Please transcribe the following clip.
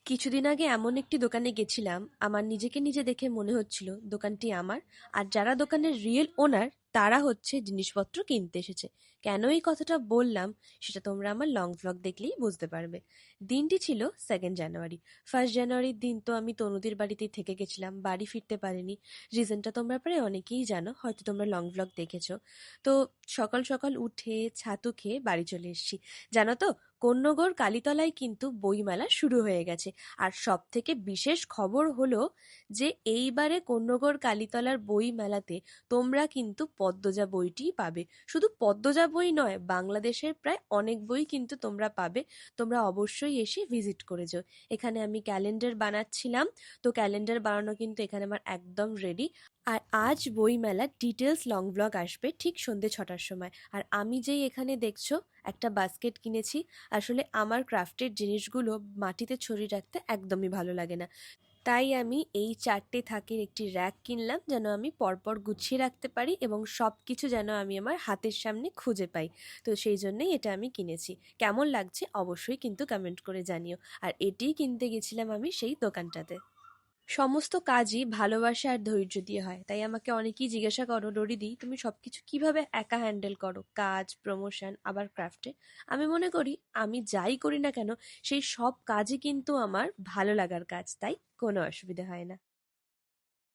কিছুদিন আগে এমন একটি দোকানে গেছিলাম, আমার নিজেকে নিজে দেখে মনে হচ্ছিল দোকানটি আমার। আর যারা দোকানের রিয়েল ওনার তারা হচ্ছে জিনিসপত্র কিনতে এসেছে। কেন এই কথাটা বললাম সেটা তোমরা আমার লং ভ্লগ দেখলেই বুঝতে পারবে। দিনটি ছিল 2nd জানুয়ারি। 1st জানুয়ারির দিন তো আমি তনুদির বাড়িতেই থেকে গেছিলাম, বাড়ি ফিরতে পারিনি। রিজনটা তোমরা প্রায় অনেকেই জানো, হয়তো তোমরা লং ভ্লগ দেখেছো। তো সকাল সকাল উঠে ছাতু খেয়ে বাড়ি চলে এসেছি। জানো তো, কোন্নগর কালীতলায় কিন্তু বইমেলা শুরু হয়ে গেছে। আর সব থেকে বিশেষ খবর হলো যে এইবারে কোন্নগর কালীতলার বই মেলাতে তোমরা কিন্তু পদ্মজা বইটিই পাবে। শুধু পদ্মজা বই নয়, বাংলাদেশের প্রায় অনেক বই কিন্তু তোমরা পাবে। তোমরা অবশ্যই এসে ভিজিট করে যাও। এখানে আমি ক্যালেন্ডার বানাচ্ছিলাম, তো ক্যালেন্ডার বানানো কিন্তু এখানে আমার একদম রেডি। আর আজ বইমেলার ডিটেলস লং ব্লগ আসবে ঠিক সন্ধ্যে 6টার সময়। আর আমি যেই এখানে দেখছো একটা বাস্কেট কিনেছি। আসলে আমার ক্রাফটের জিনিসগুলো মাটিতে ছড়িয়ে রাখতে একদমই ভালো লাগে না, তাই আমি এই 4টে থাকের একটি র্যাক কিনলাম, যেন আমি পরপর গুছিয়ে রাখতে পারি এবং সব কিছু যেন আমি আমার হাতের সামনে খুঁজে পাই। তো সেই জন্যই এটা আমি কিনেছি। কেমন লাগছে অবশ্যই কিন্তু কমেন্ট করে জানিও। আর এটিই কিনতে গেছিলাম আমি সেই দোকানটাতে। সমস্ত কাজই ভালোবাসা আর ধৈর্য দিয়ে হয়, তাই আমাকে অনেকেই জিজ্ঞাসা করো, ডরিদি তুমি সবকিছু কিভাবে একা হ্যান্ডেল করো, কাজ, প্রমোশন, আবার ক্রাফটে। আমি মনে করি আমি যাই করি না কেন সেই সব কাজই কিন্তু আমার ভালো লাগার কাজ, তাই কোনো অসুবিধা হয় না।